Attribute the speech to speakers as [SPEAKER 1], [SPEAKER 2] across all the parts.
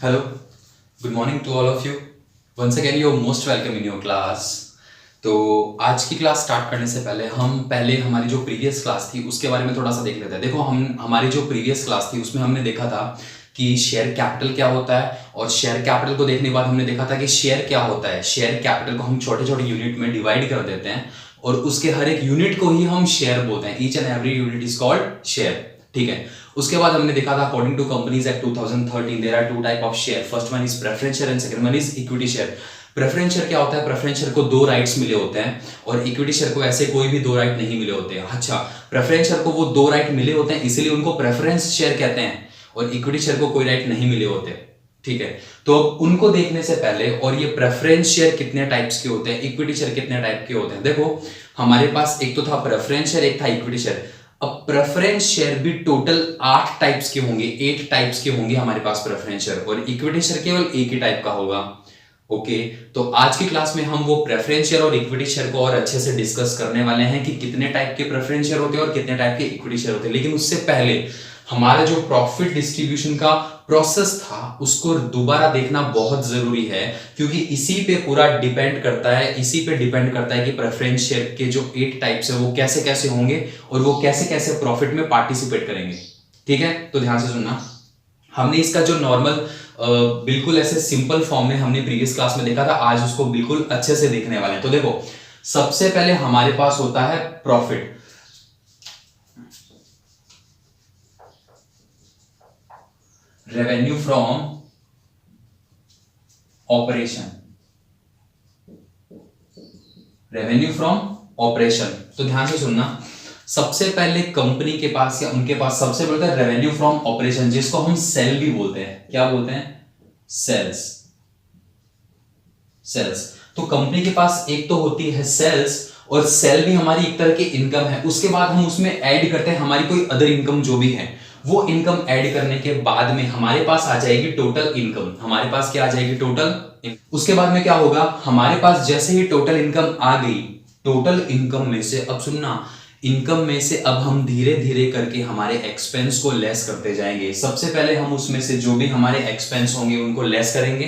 [SPEAKER 1] Hello, good morning to all of you. Once again, you're most welcome in your class. तो आज की class start करने से पहले हम हमारी जो प्रीवियस क्लास थी उसके बारे में थोड़ा सा देख लेते हैं। देखो, हम हमारी जो प्रीवियस क्लास थी उसमें हमने देखा था कि शेयर कैपिटल क्या होता है, और शेयर कैपिटल को देखने के बाद हमने देखा था कि शेयर क्या होता है। शेयर कैपिटल को हम छोटे छोटे यूनिट में डिवाइड कर देते हैं और उसके हर एक यूनिट को ही हम शेयर बोलते हैं। Each and every unit is called share. ठीक है। उसके बाद हमने देखा था according to companies act 2013 there are two type of share. First one is preference share and second one is equity share. Preference share क्या होता है? प्रेफरेंस शेयर को दो राइट्स मिले होते हैं और इक्विटी शेयर को ऐसे कोई भी दो राइट नहीं मिले होते हैं। अच्छा, प्रेफरेंस शेयर को वो दो राइट मिले होते हैं इसलिए उनको प्रेफरेंस शेयर कहते हैं, और इक्विटी शेयर को कोई राइट नहीं मिले होते। ठीक है। तो अब उनको देखने से पहले, और ये प्रेफरेंस शेयर कितने टाइप्स के होते हैं, इक्विटी शेयर कितने टाइप के होते हैं, देखो हमारे पास एक तो था प्रेफरेंस शेयर, एक था इक्विटी शेयर। अब प्रेफरेंस शेयर भी टोटल 8 टाइप्स के होंगे, 8 टाइप्स के होंगे हमारे पास प्रेफरेंस शेयर, और इक्विटी शेयर केवल एक ही टाइप का होगा। ओके, तो आज की क्लास में हम वो प्रेफरेंस शेयर और इक्विटी शेयर को और अच्छे से डिस्कस करने वाले हैं कि कितने टाइप के प्रेफरेंस शेयर होते हैं और कितने टाइप के इक्विटी शेयर होते हैं। लेकिन उससे पहले हमारा जो प्रॉफिट डिस्ट्रीब्यूशन का प्रोसेस था उसको दोबारा देखना बहुत जरूरी है, क्योंकि इसी पे पूरा डिपेंड करता है, इसी पे डिपेंड करता है कि प्रेफरेंस शेयर के जो 8 टाइप्स है वो कैसे कैसे होंगे और वो कैसे कैसे प्रॉफिट में पार्टिसिपेट करेंगे। ठीक है, तो ध्यान से सुनना। हमने इसका जो नॉर्मल बिल्कुल ऐसे सिंपल फॉर्म में हमने प्रीवियस क्लास में देखा था, आज उसको बिल्कुल अच्छे से देखने वाले हैं। तो देखो, सबसे पहले हमारे पास होता है profit. Revenue from operation, revenue from operation. तो ध्यान से सुनना, सबसे पहले कंपनी के पास या उनके पास सबसे बड़ा रेवेन्यू फ्रॉम ऑपरेशन, जिसको हम सेल भी बोलते हैं। क्या बोलते हैं? सेल्स। सेल्स। तो कंपनी के पास एक तो होती है सेल्स, और सेल भी हमारी एक तरह की इनकम है। उसके बाद हम उसमें ऐड करते हैं हमारी कोई अदर इनकम जो भी है, वो इनकम ऐड करने के बाद में हमारे पास आ जाएगी टोटल इनकम। हमारे पास क्या आ जाएगी? टोटल। उसके बाद में क्या होगा? हमारे पास जैसे ही टोटल इनकम आ गई, टोटल इनकम में से, अब सुनना, इनकम में से अब हम धीरे धीरे करके हमारे एक्सपेंस को लेस करते जाएंगे। सबसे पहले हम उसमें से जो भी हमारे एक्सपेंस होंगे उनको लेस करेंगे।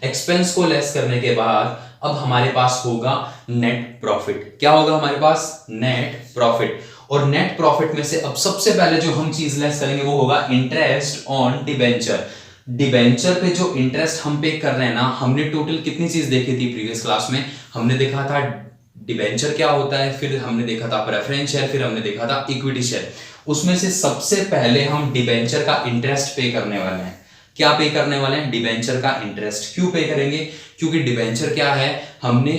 [SPEAKER 1] एक्सपेंस को लेस करने के बाद अब हमारे पास होगा नेट प्रॉफिट। क्या होगा हमारे पास? Net profit. और नेट प्रॉफिट में से अब सबसे पहले जो हम चीज लेस करेंगे वो होगा इंटरेस्ट ऑन डिबेंचर। डिबेंचर पे जो इंटरेस्ट हम पे कर रहे हैं ना, हमने टोटल कितनी चीज देखी थी प्रीवियस क्लास में? हमने देखा था डिबेंचर क्या होता है, फिर हमने देखा था प्रेफरेंस शेयर, फिर हमने देखा था इक्विटी शेयर। उसमें से सबसे पहले हम डिबेंचर का इंटरेस्ट पे करने वाले हैं। क्या पे करने वाले हैं? डिबेंचर का इंटरेस्ट। क्यों पे करेंगे? क्योंकि डिबेंचर क्या है, हमने,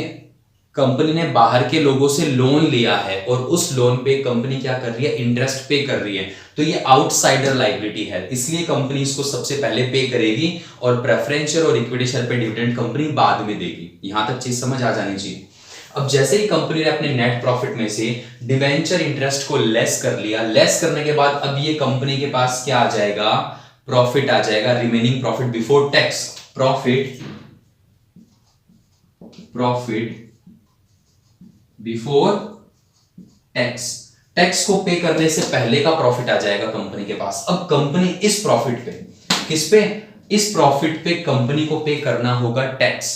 [SPEAKER 1] कंपनी ने बाहर के लोगों से लोन लिया है और उस लोन पे कंपनी क्या कर रही है? इंटरेस्ट पे कर रही है। तो ये आउटसाइडर लायबिलिटी है, इसलिए कंपनी इसको सबसे पहले पे करेगी और प्रेफरेंस शेयर और इक्विटी शेयर पे डिविडेंड कंपनी बाद में देगी। यहां तक चीज समझ आ जानी चाहिए। अब जैसे ही कंपनी ने अपने नेट प्रॉफिट में से डिवेंचर इंटरेस्ट को लेस कर लिया, लेस करने के बाद अब ये कंपनी के पास क्या आ जाएगा? प्रॉफिट आ जाएगा, remaining profit before tax. Profit before tax. Tax को पे करने से पहले का प्रॉफिट आ जाएगा कंपनी के पास। अब कंपनी इस प्रॉफिट पे, किस पे? इस प्रॉफिट पे कंपनी को पे करना होगा टैक्स।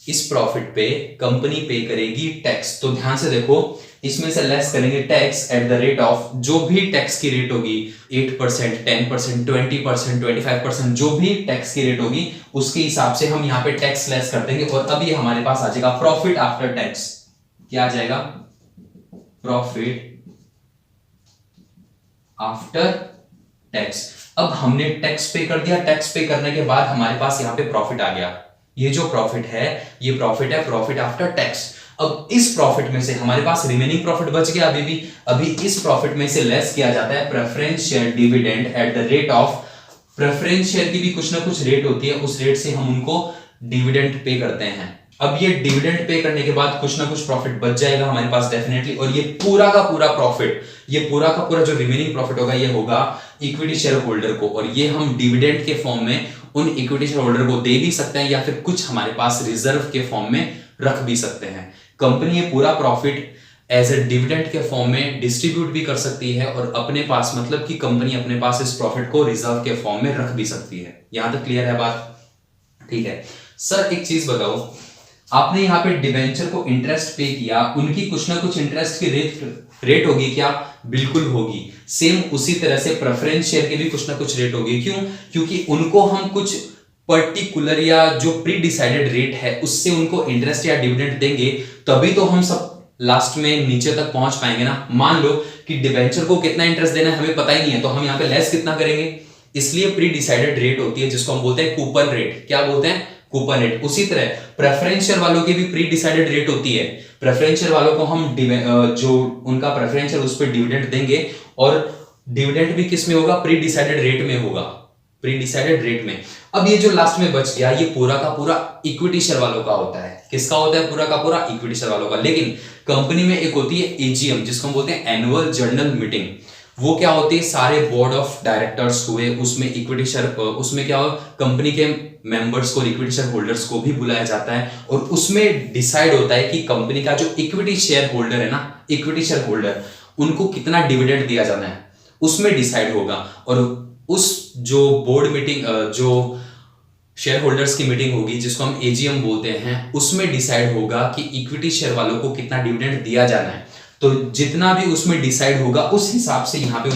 [SPEAKER 1] इस प्रॉफिट पे कंपनी पे करेगी टैक्स। तो ध्यान से देखो, इसमें से लेस करेंगे tax at the rate of, जो भी टैक्स की रेट होगी 8%, 10%, 20%, 25%, जो भी टैक्स की रेट होगी उसके हिसाब से हम यहां पे टैक्स लेस कर देंगे। और अब ये हमारे पास आ जाएगा प्रॉफिट आफ्टर टैक्स। क्या आ जाएगा? Profit after tax. अब हमने टैक्स पे कर दिया, टैक्स पे करने के बाद हमारे पास यहां पे प्रॉफिट आ गया। ये जो प्रॉफिट है, ये प्रॉफिट है प्रॉफिट आफ्टर टैक्स। अब इस प्रॉफिट में से हमारे पास रिमेनिंग प्रॉफिट बच गया। अभी इस प्रॉफिट में से लेस किया जाता है preference share dividend at the rate of, preference share की भी कुछ ना कुछ रेट होती है, उस रेट से हम उनको डिविडेंड पे करते हैं। अब ये डिविडेंड पे करने के बाद कुछ ना कुछ प्रॉफिट बच जाएगा हमारे पास डेफिनेटली, और ये पूरा का पूरा प्रॉफिट, ये पूरा का पूरा जो रिमेनिंग प्रॉफिट होगा ये होगा इक्विटी शेयर होल्डर को, और ये हम डिविडेंड के फॉर्म में उन इक्विटी शेयर होल्डर को दे भी सकते हैं या फिर कुछ हमारे पास रिजर्व के फॉर्म में रख भी सकते हैं। कंपनी ये पूरा प्रॉफिट एज ए डिविडेंड के फॉर्म में डिस्ट्रीब्यूट भी कर सकती है और अपने पास मतलब कि कंपनी अपने पास इस प्रॉफिट को रिजर्व के फॉर्म में रख भी सकती है। यहां तक क्लियर है बात? ठीक है सर, एक चीज बताओ, आपने यहाँ पे डिवेंचर को इंटरेस्ट पे किया, उनकी कुछ ना कुछ इंटरेस्ट की रेट होगी क्या? बिल्कुल होगी। सेम उसी तरह से प्रेफरेंस शेयर के भी कुछ ना कुछ रेट होगी। क्यों? क्योंकि उनको हम कुछ पर्टिकुलर या जो प्री डिसाइडेड रेट है उससे उनको इंटरेस्ट या डिविडेंड देंगे, तभी तो हम सब लास्ट में नीचे तक पहुंच पाएंगे ना। मान लो कि डिवेंचर को कितना इंटरेस्ट देना है हमें पता ही नहीं है, तो हम यहाँ पे लेस कितना करेंगे, इसलिए प्री डिसाइडेड रेट होती है जिसको हम बोलते हैं कूपन रेट। क्या बोलते हैं? Coupon rate. उसी तरह प्रेफरेंस शेयर वालों की भी प्री डिसाइडेड रेट होती है। प्रेफरेंस शेयर वालों को हम जो उनका प्रेफरेंस शेयर उस पर डिविडेंड देंगे, और डिविडेंड भी किस में होगा? प्री डिसाइडेड रेट में होगा, प्री डिसाइडेड रेट में। अब ये जो लास्ट में बच गया ये पूरा का पूरा इक्विटी शेयर वालों का होता है। किसका होता है? पूरा का पूरा इक्विटी शेयर वालों का। लेकिन कंपनी में एक होती है एजीएम, जिसको हम बोलते हैं एनुअल जनरल मीटिंग। वो क्या होती है? सारे बोर्ड ऑफ डायरेक्टर्स हुए, उसमें इक्विटी शेयर, उसमें क्या हो, कंपनी के मेंबर्स को, इक्विटी शेयर होल्डर्स को भी बुलाया जाता है, और उसमें डिसाइड होता है कि कंपनी का जो इक्विटी शेयर होल्डर है ना, इक्विटी शेयर होल्डर, उनको कितना डिविडेंड दिया जाना है उसमें डिसाइड होगा। और उस जो बोर्ड मीटिंग, जो शेयर होल्डर्स की मीटिंग होगी जिसको हम एजीएम बोलते हैं, उसमें डिसाइड होगा कि इक्विटी शेयर वालों को कितना डिविडेंड दिया जाना है। तो जितना भी उसमें डिसाइड होगा उस हिसाब से यहाँ पे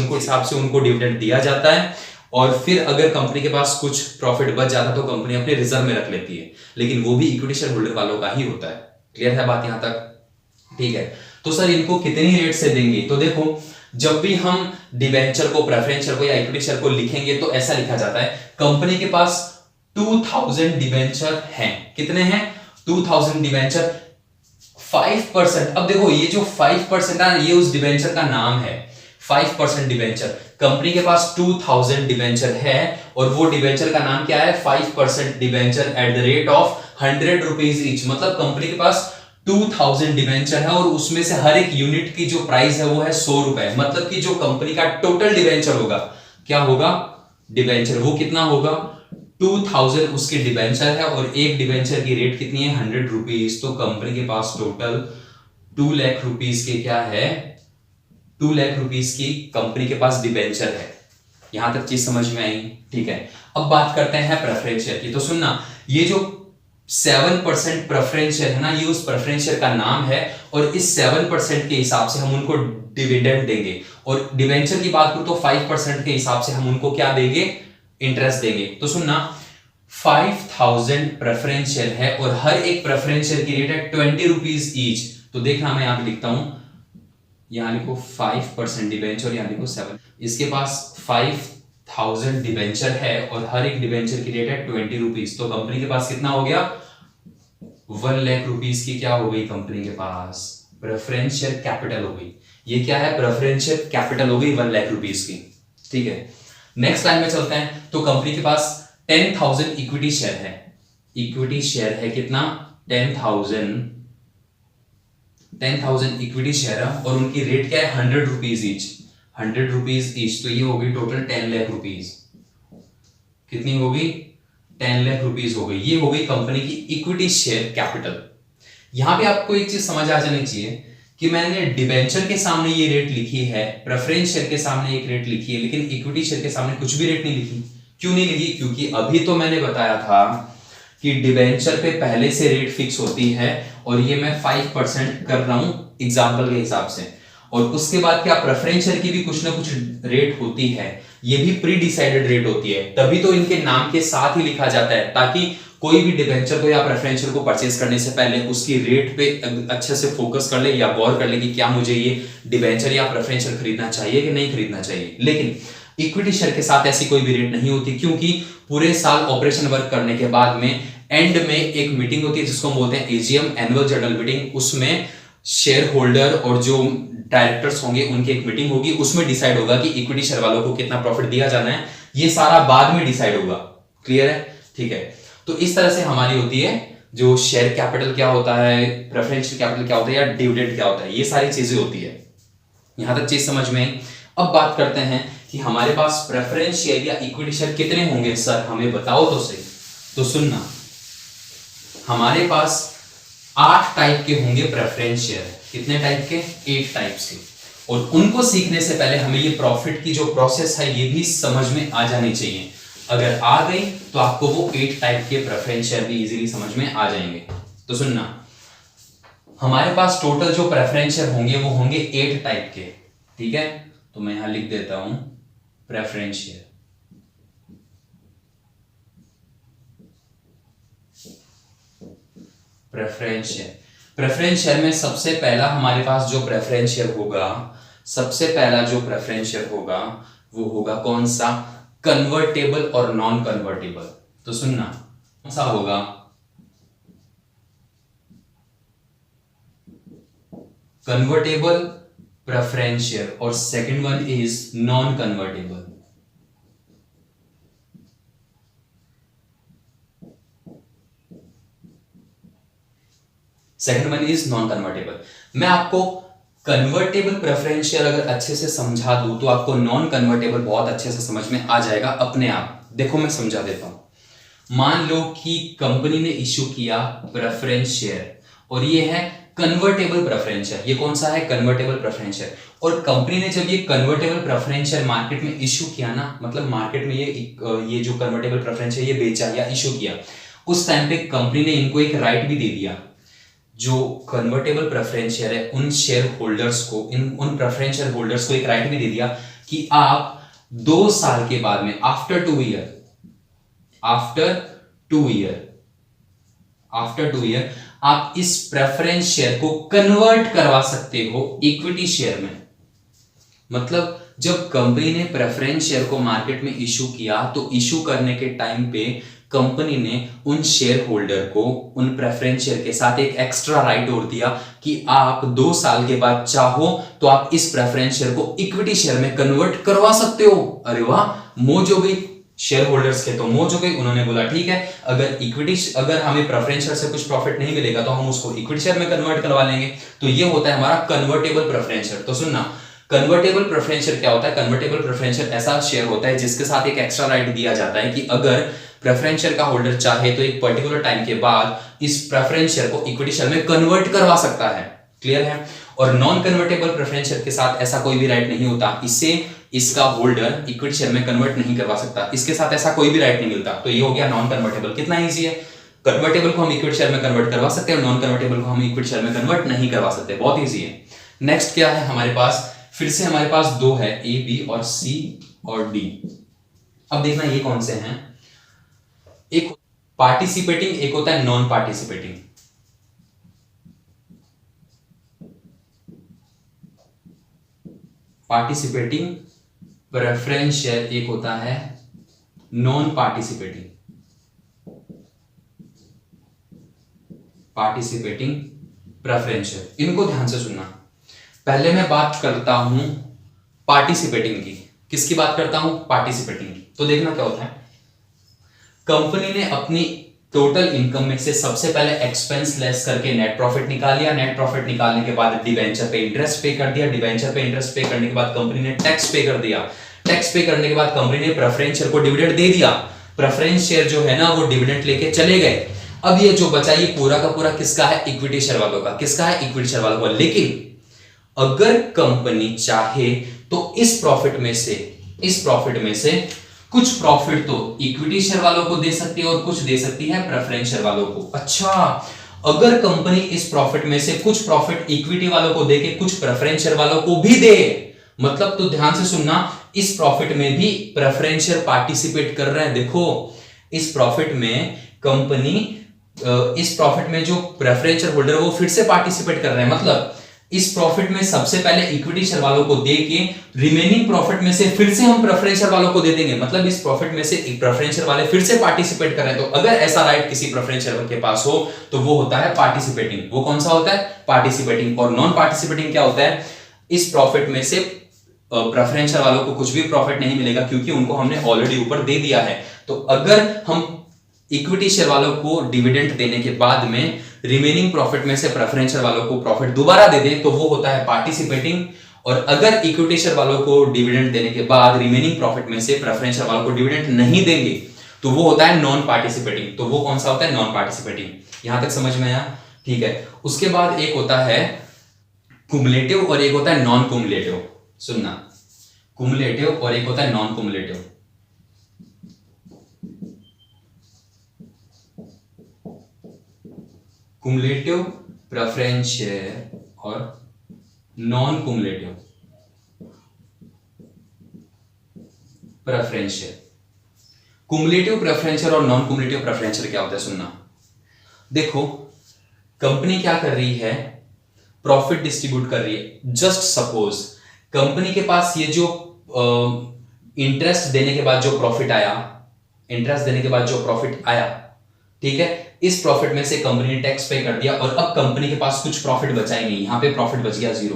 [SPEAKER 1] उनको डिविडेंड दिया जाता है। और फिर अगर कंपनी के पास कुछ प्रॉफिट बच जाता है तो कंपनी अपने रिजर्व में रख लेती है, लेकिन वो भी इक्विटी शेयर होल्डर वालों का ही होता है। क्लियर है बात यहां तक? ठीक है। तो सर इनको कितनी रेट से देंगे? तो देखो, जब भी हम डिवेंचर को, प्रेफरेंस शेयर को या इक्विटी शेयर को लिखेंगे तो ऐसा लिखा जाता है, कंपनी के पास 2000 डिवेंचर हैं। कितने हैं? 2000 डिवेंचर। 5%, अब देखो ये जो 5% है ये उस डिवेंचर का नाम है। 5% डिवेंचर, कंपनी के पास 2000 डिवेंचर है और वो डिवेंचर का नाम क्या है? 5% debenture at the rate of 100 rupees each. मतलब कंपनी के पास 2000 डिवेंचर है और उसमें से हर एक यूनिट की जो प्राइस है वो है 100 रुपए। मतलब कि जो कंपनी का टोटल डिवेंचर होगा, क्या होगा? डिवेंचर, वो कितना होगा? 2000 उसके डिवेंचर है और एक डिवेंचर की रेट कितनी है? 100 रुपीज। तो कंपनी के पास टोटल 2 लाख रुपीज के क्या है? 2 लाख रुपीज की कंपनी के पास डिवेंचर है। यहां तक चीज समझ में आई? ठीक है। अब बात करते हैं प्रेफरेंस शेयर की। तो सुनना, ये जो 7% प्रेफरेंस शेयर है ना, ये उस प्रेफरेंस शेयर का नाम है और इस 7% के हिसाब से हम उनको डिविडेंड देंगे। और डिवेंचर की बात करूं तो 5% के हिसाब से हम उनको क्या देंगे? इंटरेस्ट देंगे। तो सुनना, 5000 प्रेफरेंस शेयर है और हर एक प्रेफरेंस शेयर की रेट है 20 रुपीज ईच। तो देखना, मैं यहां पे लिखता हूं, यहां लिखो 5% डिवेंचर, यहां लिखो 7। इसके पास 5000 डिवेंचर है और हर एक डिवेंचर की रेट है 20 रुपीज। तो कंपनी के पास कितना हो गया? 1 लाख रुपीज की क्या हो गई कंपनी के पास? प्रेफरेंस शेयर कैपिटल हो गई। ये क्या है? प्रेफरेंस शेयर कैपिटल हो गई 1 लाख रुपीज की। ठीक है, नेक्स्ट लाइन में चलते हैं। तो कंपनी के पास 10,000 इक्विटी शेयर है। इक्विटी शेयर है कितना? 10,000 इक्विटी शेयर है और उनकी रेट क्या है? 100 रुपीज ईच। 100 रुपीज ईच, तो ये होगी टोटल 10 लाख रुपीज। कितनी होगी? 10 लाख रुपीज हो गई। ये हो गई कंपनी की इक्विटी शेयर कैपिटल। यहां पे आपको एक चीज समझ आ जानी चाहिए कि मैंने डिवेंचर के सामने ये रेट लिखी है, प्रेफरेंस शेयर के सामने एक रेट लिखी है, लेकिन इक्विटी शेयर के सामने कुछ भी रेट नहीं लिखी। क्यों नहीं लिखी? क्योंकि अभी तो मैंने बताया था कि डिवेंचर पे पहले से रेट फिक्स होती है और ये मैं 5% कर रहा हूं एग्जांपल के हिसाब से। और उसके बाद क्या? प्रेफरेंस शेयर की भी कुछ ना कुछ रेट होती है, ये भी प्री डिसाइडेड रेट होती है। तभी तो इनके नाम के साथ ही लिखा जाता है, ताकि कोई भी डिवेंचर को या प्रेफरेंस शेयर को परचेज करने से पहले उसकी रेट पे अच्छे से फोकस कर ले या गौर कर ले कि क्या मुझे ये डिवेंचर या प्रेफरेंस शेयर खरीदना चाहिए कि नहीं खरीदना चाहिए। लेकिन इक्विटी शेयर के साथ ऐसी कोई भी रेट नहीं होती, क्योंकि पूरे साल ऑपरेशन वर्क करने के बाद में एंड में एक मीटिंग होती है जिसको हम बोलते हैं एजीएम, एनुअल जनरल मीटिंग। उसमें शेयर होल्डर और जो डायरेक्टर्स होंगे उनकी एक मीटिंग होगी, उसमें डिसाइड होगा कि इक्विटी शेयर वालों को कितना प्रॉफिट दिया जाना है। ये सारा बाद में डिसाइड होगा। क्लियर है? ठीक है। तो इस तरह से हमारी होती है जो शेयर कैपिटल क्या होता है, प्रेफरेंस शेयर कैपिटल क्या होता है या डिविडेंड क्या होता है, ये सारी चीजें होती है। यहां तक चीज समझ में। अब बात करते हैं कि हमारे पास प्रेफरेंस शेयर या इक्विटी शेयर कितने होंगे? सर हमें बताओ तो सही। तो सुनना, हमारे पास 8 टाइप के होंगे प्रेफरेंस शेयर। कितने टाइप के? 8 टाइप्स के। और उनको सीखने से पहले हमें ये प्रॉफिट की जो प्रोसेस है ये भी समझ में आ जानी चाहिए। अगर आ गई तो आपको वो 8 टाइप के प्रेफरेंस शेयर भी इजीली समझ में आ जाएंगे। तो सुनना, हमारे पास टोटल जो प्रेफरेंस शेयर होंगे वो होंगे 8 टाइप के। ठीक है, तो मैं यहां लिख देता हूं preference share. Preference share, preference share में सबसे पहला हमारे पास जो प्रेफरेंस शेयर होगा, सबसे पहला जो प्रेफरेंस शेयर होगा वो होगा कौन सा? कन्वर्टेबल और नॉन कन्वर्टेबल। तो सुनना, कौन सा होगा? कन्वर्टेबल प्रेफरेंस शेयर और second one is non convertible. Second one is non convertible. मैं आपको कन्वर्टेबल प्रेफरेंस शेयर अगर अच्छे से समझा दूं तो आपको नॉन कन्वर्टेबल बहुत अच्छे से समझ में आ जाएगा अपने आप। देखो मैं समझा देता हूं। मान लो कि कंपनी ने इश्यू किया प्रेफरेंस शेयर और ये है कन्वर्टेबल प्रेफरेंस शेयर। ये कौन सा है? Convertible preference share. और कंपनी ने जब ये कन्वर्टेबल प्रेफरेंस शेयर मार्केट में इश्यू किया ना, मतलब मार्केट में ये जो कन्वर्टेबल प्रेफरेंस शेयर ये बेचा या इश्यू किया, उस टाइम पे कंपनी ने इनको एक राइट भी दे दिया। जो कन्वर्टेबल प्रेफरेंस शेयर है उन शेयर होल्डर्स को, उन प्रेफरेंस शेयर होल्डर्स को एक राइट भी दे दिया कि आप 2 साल के बाद में, आफ्टर 2 ईयर आप इस प्रेफरेंस शेयर को कन्वर्ट करवा सकते हो इक्विटी शेयर में। मतलब जब कंपनी ने प्रेफरेंस शेयर को मार्केट में इशू किया तो इशू करने के टाइम पे कंपनी ने उन शेयर होल्डर को उन प्रेफरेंस शेयर के साथ एक एक्स्ट्रा राइट और दिया कि आप 2 साल के बाद चाहो तो आप इस प्रेफरेंस शेयर को इक्विटी शेयर में कन्वर्ट करवा सकते हो। अरे वाह, मौज हो गई शेयर होल्डर्स के, तो मौज हो गई। उन्होंने बोला ठीक है, अगर हमें प्रेफरेंस शेयर से कुछ प्रॉफिट नहीं मिलेगा तो हम उसको इक्विटी शेयर में कन्वर्ट करवा लेंगे। तो ये होता है हमारा कन्वर्टेबल प्रेफरेंस शेयर। तो सुनना, कन्वर्टेबल प्रेफरेंस शेयर क्या होता है? कन्वर्टेबल प्रेफरेंस शेयर ऐसा शेयर होता है जिसके साथ एक एक्स्ट्रा राइट दिया जाता है कि अगर प्रेफरेंस शेयर का होल्डर चाहे तो एक पर्टिकुलर टाइम के बाद इस प्रेफरेंस शेयर को इक्विटी शेयर में कन्वर्ट करवा सकता है। क्लियर है? और नॉन कन्वर्टेबल प्रेफरेंस शेयर के साथ ऐसा कोई भी राइट नहीं होता। इससे इसका होल्डर इक्विटी शेयर में कन्वर्ट नहीं करवा सकता, इसके साथ ऐसा कोई भी राइट नहीं मिलता। तो ये हो गया नॉन कन्वर्टेबल। कितना ईजी है? कन्वर्टेबल को हम इक्विटी शेयर में कन्वर्ट करवा सकते हैं और नॉन कन्वर्टेबल को हम इक्विटी शेयर में कन्वर्ट नहीं करवा सकते। बहुत ईजी है। नेक्स्ट क्या है हमारे पास? फिर से हमारे पास 2 है, ए, बी और सी और डी। अब देखना ये कौन से हैं। एक पार्टिसिपेटिंग, एक होता है non participating. Participating preference share एक होता है non participating. Participating preference share, इनको ध्यान से सुनना। पहले मैं बात करता हूं पार्टिसिपेटिंग की। किसकी बात करता हूं? पार्टिसिपेटिंग की। तो देखना क्या होता है। कंपनी ने अपनी टोटल इनकम में से सबसे पहले एक्सपेंस लेस करके नेट प्रॉफिट निकाल लिया। नेट प्रॉफिट निकालने के बाद डिबेंचर पे इंटरेस्ट पे कर दिया। डिबेंचर पे इंटरेस्ट पे करने के बाद कंपनी ने टैक्स पे कर दिया। टैक्स पे करने के बाद कंपनी ने प्रेफरेंस शेयर को डिविडेंड दे दिया। प्रेफरेंस शेयर जो है ना वो डिविडेंड लेके चले गए। अब ये जो बचा ये पूरा का पूरा किसका है? इक्विटी शेयर वालों का। किसका है? इक्विटी शेयर वालों का। लेकिन अगर कंपनी चाहे तो इस प्रॉफिट में से कुछ प्रॉफिट तो इक्विटी शेयर वालों को दे सकती है और कुछ दे सकती है प्रेफरेंस शेयर वालों को। अच्छा, अगर कंपनी इस प्रॉफिट में से कुछ प्रॉफिट इक्विटी वालों को देके कुछ प्रेफरेंस शेयर वालों को भी दे, मतलब तो ध्यान से सुनना, इस प्रॉफिट में भी प्रेफरेंस शेयर पार्टिसिपेट कर रहे हैं। देखो इस प्रॉफिट में कंपनी, इस प्रॉफिट में जो प्रेफरेंस शेयर होल्डर वो फिर से पार्टिसिपेट कर रहे हैं। मतलब इस प्रॉफिट में सबसे पहले इक्विटी शेयर वालों को देके रिमेनिंग प्रॉफिट में से फिर से हम प्रेफरेंस शेयर वालों को दे देंगे। मतलब इस प्रॉफिट में से प्रेफरेंस शेयर वाले फिर से पार्टिसिपेट कर रहे हैं। तो अगर ऐसा राइट किसी प्रेफरेंस शेयर के पास हो तो वो होता है पार्टिसिपेटिंग। वो कौन सा होता है? पार्टिसिपेटिंग। और नॉन पार्टिसिपेटिंग क्या होता है? इस प्रॉफिट में से प्रेफरेंस शेयर वालों को कुछ भी प्रॉफिट नहीं मिलेगा क्योंकि उनको हमने ऑलरेडी ऊपर दे दिया है। तो अगर हम इक्विटी शेयर वालों को डिविडेंड देने के बाद में रिमेनिंग प्रॉफिट में से प्रेफरेंस शेयर वालों को प्रॉफिट दोबारा दे दें तो वो होता है पार्टिसिपेटिंग। और अगर इक्विटी शेयर वालों को डिविडेंड देने के बाद रिमेनिंग प्रॉफिट में से प्रेफरेंस शेयर वालों को डिविडेंड नहीं देंगे तो वो होता है नॉन पार्टिसिपेटिंग। तो वो कौन सा होता है? Non participating. यहां तक समझ में आया? ठीक है, उसके बाद एक होता है कुमुलेटिव और एक होता है नॉन कुमुलेटिव। सुनना, कुमुलेटिव और एक होता है non cumulative. Cumulative preference share और non cumulative preference share. Cumulative preference share और नॉन कुमुलेटिव प्रेफरेंस शेयर क्या होता है? सुनना, देखो कंपनी क्या कर रही है, प्रॉफिट डिस्ट्रीब्यूट कर रही है। जस्ट सपोज कंपनी के पास ये जो इंटरेस्ट देने के बाद जो प्रॉफिट आया, इंटरेस्ट देने के बाद जो प्रॉफिट आया, ठीक है, इस प्रॉफिट में से कंपनी ने टैक्स पे कर दिया और अब कंपनी के पास कुछ प्रॉफिट बचा ही नहीं। यहां पे प्रॉफिट बच गया 0।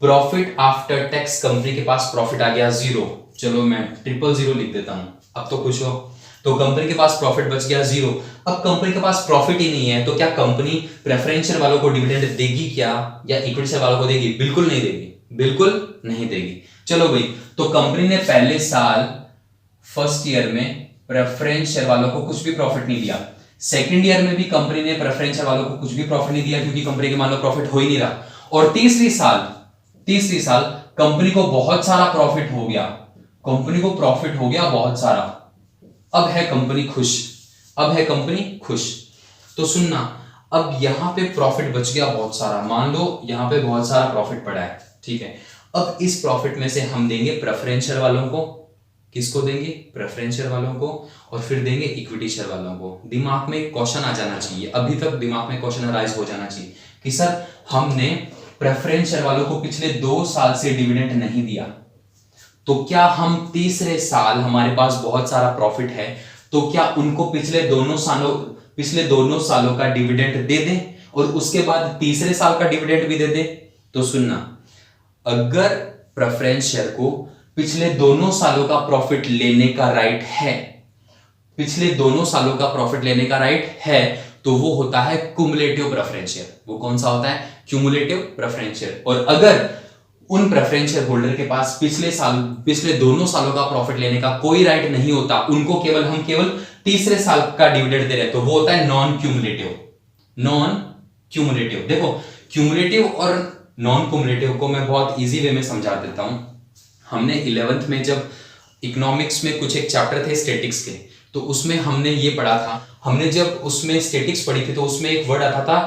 [SPEAKER 1] प्रॉफिट आफ्टर टैक्स कंपनी के पास प्रॉफिट आ गया 0। चलो मैं 000 लिख देता हूं, अब तो खुश हो। तो कंपनी के पास प्रॉफिट बच गया 0। अब कंपनी के पास प्रॉफिट ही नहीं है तो क्या कंपनी प्रेफरेंस शेयर वालों को डिविडेंड देगी क्या, या इक्विटी शेयर वालों को देगी? बिल्कुल नहीं देगी, बिल्कुल नहीं देगी। चलो भाई, तो कंपनी ने पहले साल फर्स्ट ईयर में प्रेफरेंस शेयर वालों को कुछ भी प्रॉफिट नहीं दिया। सेकंड ईयर में भी कंपनी ने प्रेफरेंस शेयर वालों को कुछ भी प्रॉफिट नहीं दिया क्योंकि कंपनी के मान लो प्रॉफिट हो ही नहीं रहा। और तीसरी साल कंपनी को बहुत सारा प्रॉफिट हो गया, कंपनी को प्रॉफिट हो गया बहुत सारा। अब है कंपनी खुश, अब है कंपनी खुश। तो सुनना, अब यहां पे प्रॉफिट बच गया बहुत सारा, मान लो यहां पे बहुत सारा प्रॉफिट पड़ा है, ठीक है। अब इस प्रॉफिट में से हम देंगे प्रेफरेंस शेयर वालों को। किसको देंगे? प्रेफरेंस शेयर वालों को। और फिर देंगे इक्विटी शेयर वालों को। दिमाग में एक क्वेश्चन आ जाना चाहिए, अभी तक दिमाग में क्वेश्चन अराइज हो जाना चाहिए कि सर हमने प्रेफरेंस शेयर वालों को पिछले 2 साल से डिविडेंड नहीं दिया, तो क्या हम तीसरे साल हमारे पास बहुत सारा प्रॉफिट है तो क्या उनको पिछले दोनों सालों का डिविडेंड दे दें और उसके बाद तीसरे साल का डिविडेंड भी दे दें? तो सुनना, अगर प्रेफरेंस शेयर को पिछले दोनों सालों का प्रॉफिट लेने का राइट है, पिछले दोनों सालों का प्रॉफिट लेने का राइट है, तो वो होता है क्यूमुलेटिव प्रेफरेंस शेयर। वो कौन सा होता है? Cumulative preference share. और अगर उन प्रेफरेंस शेयर होल्डर के पास पिछले दोनों सालों का प्रॉफिट लेने का कोई राइट नहीं होता, उनको हम केवल तीसरे साल का डिविडेंड दे रहे हैं, तो वो होता है नॉन क्यूमुलेटिव। Non cumulative. देखो, क्यूमुलेटिव और नॉन क्यूमुलेटिव को मैं बहुत इजी वे में समझा देता हूं। हमने 11th में जब इकोनॉमिक्स में कुछ एक चैप्टर थे स्टैटिक्स के, तो उसमें हमने ये पढ़ा था। हमने जब उसमें स्टैटिक्स पढ़ी थी तो उसमें एक वर्ड आता था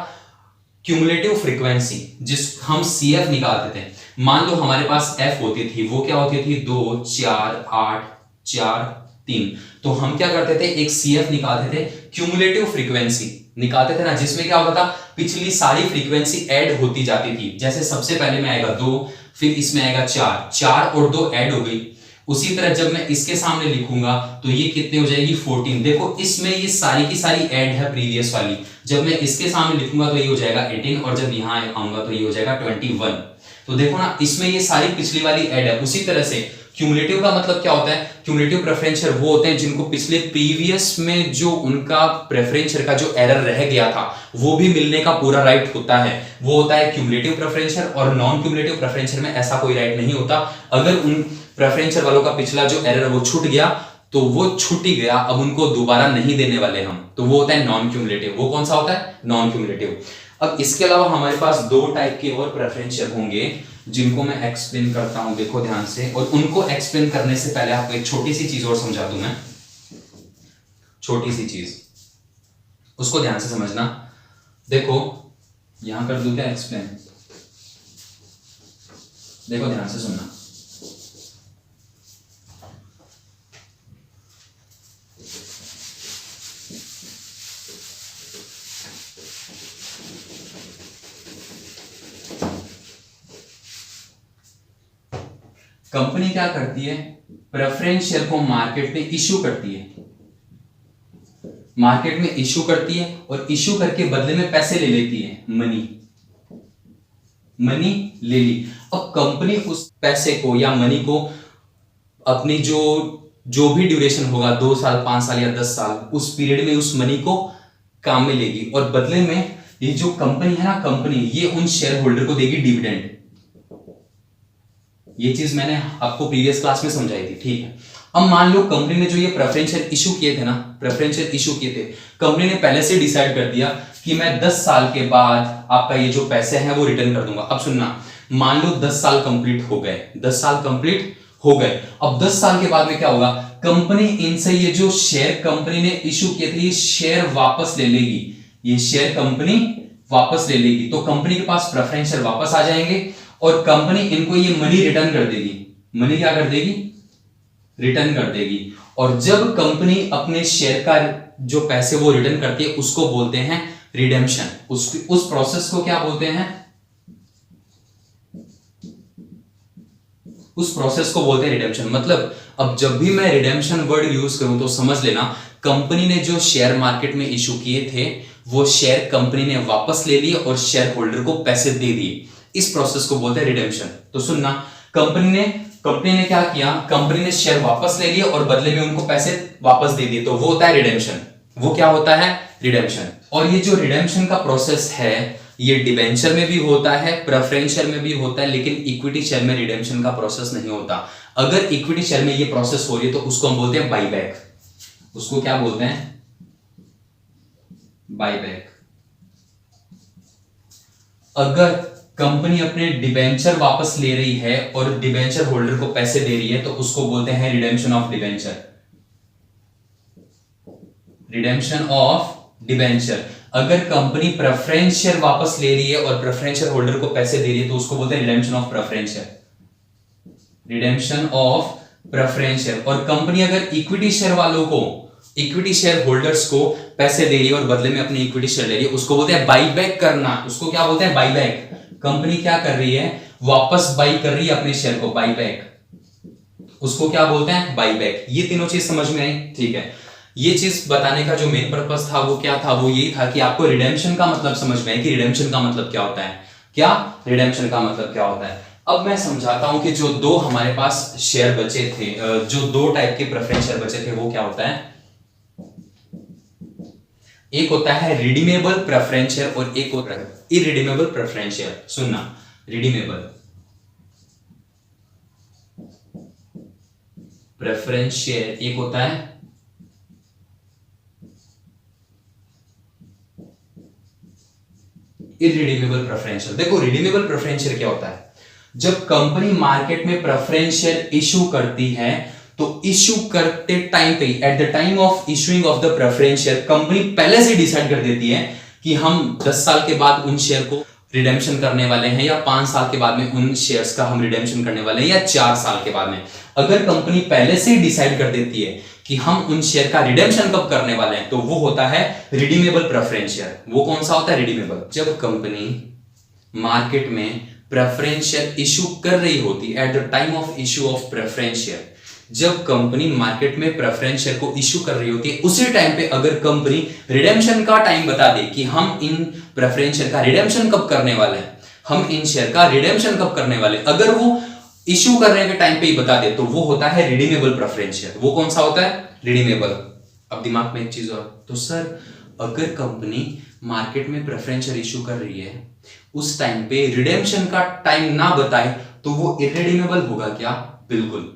[SPEAKER 1] क्यूमुलेटिव फ्रीक्वेंसी, जिस हम CF निकालते थे। मान लो हमारे पास F होती थी, वो क्या होती थी? 2 4 8 4 3। तो हम क्या करते थे? एक CF निकालते थे, क्यूमुलेटिव फ्रीक्वेंसी निकालते थे ना, जिसमें क्या होता था? पिछली सारी फ्रीक्वेंसी ऐड होती जाती थी। जैसे सबसे पहले में आएगा 2, फिर इसमें आएगा 4 और 2 ऐड हो गई। उसी तरह जब मैं इसके सामने लिखूंगा तो ये कितने हो जाएगी? 14। देखो इसमें ये सारी की सारी ऐड है प्रीवियस वाली। जब मैं इसके सामने लिखूंगा तो ये हो जाएगा 18 और जब यहां आऊंगा तो ये हो जाएगा 21। तो देखो ना, इसमें ये सारी पिछली वाली ऐड है। उसी तरह से क्यूमुलेटिव का मतलब क्या होता है? क्यूमुलेटिव प्रेफरेंस शेयर वो होते हैं जिनको पिछले प्रीवियस में जो उनका प्रेफरेंस शेयर का जो एरर रह गया था वो भी मिलने का पूरा राइट होता है, वो होता है क्यूमुलेटिव प्रेफरेंस शेयर। और नॉन क्यूमुलेटिव प्रेफरेंस शेयर में ऐसा कोई राइट नहीं होता। अगर उन प्रेफरेंस शेयर वालों का पिछला जो एरर वो छूट गया तो वो छूट ही गया, अब उनको दोबारा नहीं देने वाले हम, तो वो होता है नॉन क्यूमुलेटिव। वो कौन सा होता है? Non cumulative. अब इसके अलावा हमारे पास 2 टाइप के और प्रेफरेंस शेयर होंगे जिनको मैं एक्सप्लेन करता हूं, देखो ध्यान से। और उनको एक्सप्लेन करने से पहले आपको एक छोटी सी चीज और समझा दूं मैं, छोटी सी चीज, उसको ध्यान से समझना। देखो यहां कर दूं क्या एक्सप्लेन? देखो ध्यान से सुनना। कंपनी क्या करती है? प्रेफरेंस शेयर को मार्केट में इश्यू करती है, मार्केट में इश्यू करती है और इश्यू करके बदले में पैसे ले लेती है, मनी ले ली। अब कंपनी उस पैसे को या मनी को अपनी जो भी ड्यूरेशन होगा, 2 साल 5 साल या 10 साल, उस पीरियड में उस मनी को काम में लेगी और बदले में ये जो कंपनी है ना, कंपनी ये उन शेयर होल्डर को देगी डिविडेंड। ये चीज मैंने आपको प्रीवियस क्लास में समझाई थी, ठीक है। अब मान लो कंपनी ने जो ये प्रेफरेंशियल इशू किए थे ना, प्रेफरेंशियल इशू किए थे, कंपनी ने पहले से डिसाइड कर दिया कि मैं 10 साल के बाद आपका ये जो पैसे हैं वो रिटर्न कर दूंगा। अब सुनना, मान लो 10 साल कंप्लीट हो गए, 10 साल कंप्लीट हो गए। अब 10 साल के बाद में क्या होगा, कंपनी इनसे ये जो शेयर कंपनी ने इशू किए थे ये शेयर वापस ले लेगी, ये शेयर कंपनी वापस ले लेगी। तो कंपनी के पास प्रेफरेंशियल वापस आ जाएंगे और कंपनी इनको ये मनी रिटर्न कर देगी। मनी क्या कर देगी, रिटर्न कर देगी। और जब कंपनी अपने शेयर का जो पैसे वो रिटर्न करती है उसको बोलते हैं रिडेम्पशन। उस प्रोसेस को क्या बोलते हैं, उस प्रोसेस को बोलते हैं रिडेम्पशन। मतलब अब जब भी मैं रिडेम्पशन वर्ड यूज करूं तो समझ लेना कंपनी ने जो शेयर मार्केट में इशू किए थे वो शेयर कंपनी ने वापस ले लिए और शेयर होल्डर को पैसे दे दिए। इस प्रोसेस को बोलते हैं रिडेम्पशन। तो सुनना, कंपनी ने क्या किया, कंपनी ने शेयर वापस ले लिए और बदले में उनको पैसे वापस दे दिए, तो वो होता है रिडेम्पशन। वो क्या होता है, रिडेम्पशन। और ये जो रिडेम्पशन का प्रोसेस है ये डिबेंचर में भी होता है, प्रेफरेंशियल में भी होता है, लेकिन इक्विटी शेयर में रिडेम्पशन का प्रोसेस नहीं होता। अगर इक्विटी शेयर में ये प्रोसेस हो रही है तो उसको हम बोलते हैं बाईबैक। उसको क्या बोलते हैं, बाईबैक। अगर कंपनी अपने डिबेंचर वापस ले रही है और डिबेंचर होल्डर को पैसे दे रही है तो उसको बोलते हैं redemption of debenture, redemption of debenture. अगर कंपनी प्रेफरेंस शेयर वापस ले रही है और प्रेफरेंशियल होल्डर को पैसे दे रही है तो उसको बोलते हैं redemption of preferential, redemption of preferential. और कंपनी अगर इक्विटी शेयर वालों को, इक्विटी शेयर होल्डर्स को पैसे दे रही है और बदले में अपनी इक्विटी शेयर ले रही है, उसको बोलते हैं बाईबैक करना। उसको क्या बोलते हैं, बाईबैक। कंपनी क्या कर रही है, वापस बाई कर रही है अपने शेयर को, बाईबैक। उसको क्या बोलते हैं, बाईबैक। ये तीनों चीज समझ में आई, ठीक है। ये चीज बताने का जो मेन पर्पस था वो क्या था, वो यही था कि आपको रिडेम्पशन का मतलब समझ में आए कि रिडेम्पशन का मतलब क्या होता है, क्या रिडेम्पशन का मतलब क्या होता है। अब मैं समझाता हूं कि जो दो हमारे पास शेयर बचे थे, जो दो टाइप के प्रेफरेंस शेयर बचे थे वो क्या होता है। एक होता है रिडीमेबल प्रेफरेंस शेयर और एक होता है इरिडीमेबल प्रेफरेंस शेयर। सुनना, रिडीमेबल प्रेफरेंस शेयर एक होता है इरिडीमेबल प्रेफरेंस शेयर। देखो रिडीमेबल प्रेफरेंस शेयर क्या होता है, जब कंपनी मार्केट में प्रेफरेंस शेयर इशू करती है तो इशू करते टाइम पे, at the time of issuing of the preference share, company पहले से डिसाइड कर देती है कि हम 10 साल के बाद उन शेयर को रिडेम्पशन करने वाले हैं, या 5 साल के बाद में उन शेयर्स का हम रिडेम्पशन करने वाले हैं, या 4 साल के बाद में। अगर कंपनी पहले से ही डिसाइड कर देती है कि हम उन शेयर का रिडेम्पशन कब करने वाले हैं तो वो होता है रिडीमेबल प्रेफरेंस शेयर। वो कौन सा होता है, रिडीमेबल। जब कंपनी मार्केट में प्रेफरेंस शेयर इशू कर रही होती, at the time of issue of preference share, जब कंपनी मार्केट में प्रेफरेंस शेयर को इशू कर रही होती है उसी टाइम पे अगर कंपनी रिडेम्पशन का टाइम बता दे कि हम इन प्रेफरेंस शेयर का रिडेम्पशन कब करने वाले हैं, हम इन शेयर का रिडेम्पशन कब करने वाले, अगर वो इशू करने के टाइम पे ही बता दे तो वो होता है रिडीमेबल प्रेफरेंस शेयर। वो कौन सा होता है, रिडीमेबल। अब दिमाग में एक चीज और, तो सर अगर कंपनी मार्केट में प्रेफरेंस शेयर इशू कर रही है उस टाइम पे रिडेम्पशन का टाइम ना बताए तो वो इरिडीमेबल होगा क्या, बिल्कुल।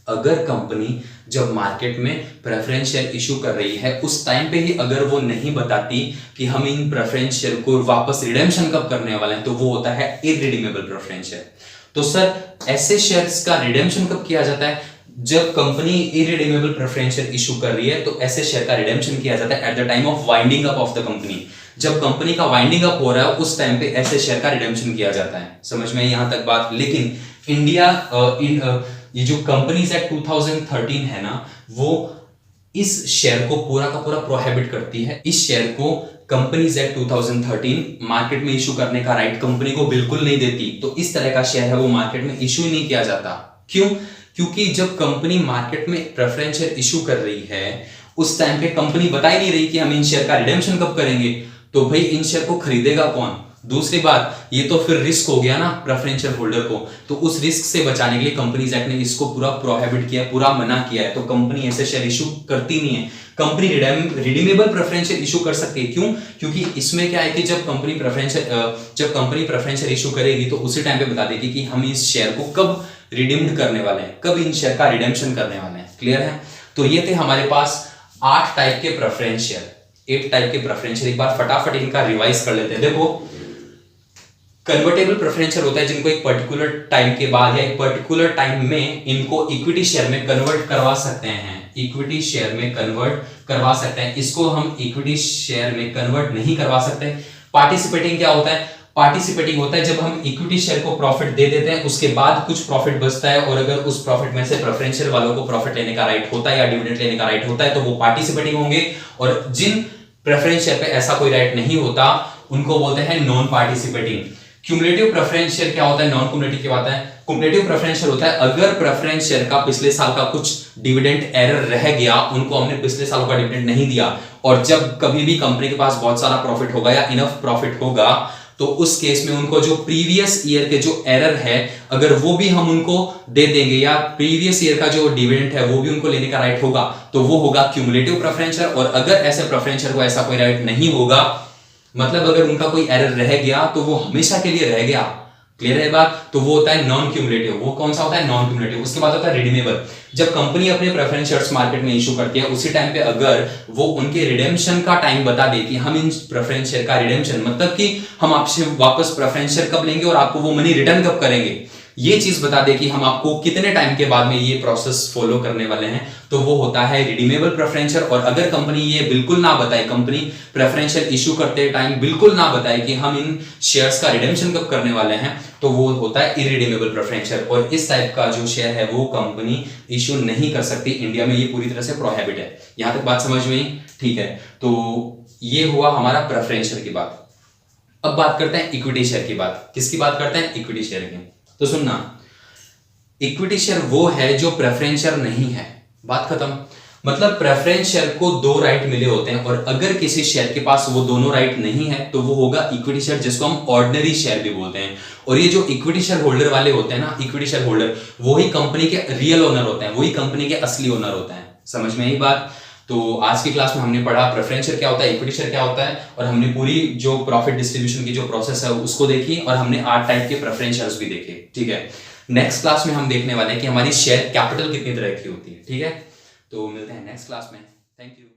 [SPEAKER 1] अगर कंपनी जब मार्केट में प्रेफरेंस शेयर इशू कर रही है उस टाइम पे ही अगर वो नहीं बताती कि हम इन प्रेफरेंस शेयर को वापस रिडेम्पशन कब करने वाले हैं तो वो होता है इरिडीमेबल प्रेफरेंस शेयर। तो सर ऐसे शेयर्स का रिडेम्पशन कब किया जाता है, जब company irredeemable preference share issue कर रही है तो ऐसे शेयर का रिडेम्पशन किया जाता है at the time of winding up of the company. जब कंपनी का वाइंडिंग अप हो रहा है उस टाइम पे ऐसे शेयर का रिडेम्पशन किया जाता है। समझ में यहां तक बात। लेकिन इंडिया ये जो कंपनीज एक्ट 2013 है ना, वो इस शेयर को पूरा का पूरा प्रोहिबिट करती है। इस शेयर को कंपनीज एक्ट 2013 मार्केट में इशू करने का राइट कंपनी को बिल्कुल नहीं देती। तो इस तरह का शेयर है वो मार्केट में इशू ही नहीं किया जाता। क्यों, क्योंकि जब कंपनी मार्केट में प्रेफरेंस शेयर इशू कर रही है उस टाइम पे कंपनी बता ही नहीं रही कि हम इन शेयर का रिडेम्पशन कब करेंगे, तो भाई इन शेयर को खरीदेगा कौन। दूसरी बात, ये तो फिर रिस्क हो गया ना प्रेफरेंस शेयर होल्डर को, तो उस रिस्क से बचाने के लिए कंपनीज एक्ट ने इसको पूरा प्रोहिबिट किया, पूरा मना किया है। तो कंपनी ऐसे शेयर इशू करती नहीं है। Company redeemable preference share issue कर सकती है। क्यों, क्योंकि इसमें क्या है कि जब कंपनी प्रेफरेंस शेयर इशू करेगी तो उसी टाइम पे बता देगी कि हम इस शेयर को कब रिडीम्ड करने वाले हैं, कब इन शेयर का रिडेम्पशन करने वाले हैं। क्लियर है? तो ये थे हमारे पास 8 टाइप के प्रेफरेंस शेयर, 8 टाइप के प्रेफरेंस शेयर। एक बार फटाफट इनका रिवाइज कर लेते हैं। देखो, कन्वर्टेबल प्रेफरेंस शेयर होता है जिनको एक पर्टिकुलर टाइम के बाद या एक पर्टिकुलर टाइम में इनको इक्विटी शेयर में कन्वर्ट करवा सकते हैं, इक्विटी शेयर में कन्वर्ट करवा सकते हैं। इसको हम इक्विटी शेयर में कन्वर्ट नहीं करवा सकते। पार्टिसिपेटिंग क्या होता है? पार्टिसिपेटिंग होता है जब हम इक्विटी शेयर को प्रॉफिट दे देते हैं, उसके बाद कुछ प्रॉफिट बचता है और अगर उस प्रॉफिट में से प्रेफरेंस शेयर वालों को प्रॉफिट लेने का राइट होता है या डिविडेंड लेने का राइट होता है तो वो पार्टिसिपेटिंग होंगे। और जिन प्रेफरेंस शेयर पे ऐसा कोई राइट नहीं होता उनको बोलते हैं non participating. Cumulative preference share क्या होता है? नॉन क्यूमुलेटिव क्या होता है? क्यूमुलेटिव प्रेफरेंस शेयर होता है अगर प्रेफरेंस शेयर का पिछले साल का कुछ डिविडेंड एरर रह गया, उनको हमने पिछले साल का डिविडेंड नहीं दिया और जब कभी भी कंपनी के पास बहुत सारा प्रॉफिट होगा या इनफ प्रॉफिट होगा तो उस केस में उनको जो प्रीवियस ईयर के जो एरर है अगर वो भी हम उनको दे देंगे या प्रीवियस ईयर का जो डिविडेंड है वो भी उनको लेने का राइट होगा तो वो होगा क्यूमुलेटिव प्रेफरेंस शेयर। और अगर ऐसे प्रेफरेंस शेयर को ऐसा कोई राइट नहीं होगा, मतलब अगर उनका कोई एरर रह गया तो वो हमेशा के लिए रह गया। क्लियर है बात? तो वो होता है नॉन क्यूमुलेटिव। वो कौन सा होता है? Non cumulative. उसके बाद होता है रिडीमेबल। जब कंपनी अपने प्रेफरेंस शेयर्स मार्केट में इशू करती है उसी टाइम पे अगर वो उनके रिडेम्पशन का टाइम बता दे कि हम इन प्रेफरेंस शेयर का रिडेम्पशन, मतलब कि हम आपसे वापस प्रेफरेंस शेयर कब लेंगे और आपको वो मनी रिटर्न कब करेंगे, ये चीज बता दे कि हम आपको कितने टाइम के बाद में ये प्रोसेस फॉलो करने वाले हैं, तो वो होता है रिडीमेबल प्रेफरेंस शेयर। और अगर कंपनी ये बिल्कुल ना बताए, कंपनी प्रेफरेंस शेयर इशू करते टाइम बिल्कुल ना बताए कि हम इन शेयर्स का रिडेम्पशन कब करने वाले हैं, तो वो होता है इरिडीमेबल प्रेफरेंस शेयर। और इस टाइप का जो शेयर है वो कंपनी इशू नहीं कर सकती। इंडिया में ये पूरी तरह से प्रोहिबिट है। यहां तक बात समझ में आई? ठीक है, तो ये हुआ हमारा प्रेफरेंस शेयर की बात। अब बात करते हैं इक्विटी शेयर की बात। किसकी बात करते हैं? इक्विटी शेयर की। तो सुनना, इक्विटी शेयर वो है जो प्रेफरेंस शेयर नहीं है। बात खत्म। मतलब प्रेफरेंस शेयर को 2 राइट मिले होते हैं और अगर किसी शेयर के पास वो दोनों राइट नहीं है तो वो होगा इक्विटी शेयर, जिसको हम ऑर्डिनरी शेयर भी बोलते हैं। और ये जो इक्विटी शेयर होल्डर वाले होते हैं ना, इक्विटी शेयर होल्डर, वही कंपनी के रियल ओनर होते हैं, वही कंपनी के असली ओनर होते हैं। समझ में आई बात? तो आज की क्लास में हमने पढ़ा प्रेफरेंस शेयर क्या होता है, इक्विटी शेयर क्या होता है, और हमने पूरी जो प्रॉफिट डिस्ट्रीब्यूशन की जो प्रोसेस है उसको देखी और हमने 8 टाइप के प्रेफरेंस शेयर्स भी देखे। ठीक है, नेक्स्ट क्लास में हम देखने वाले हैं कि हमारी शेयर कैपिटल कितनी तरह की होती है। ठीक है, तो मिलते हैं नेक्स्ट क्लास में। Thank you.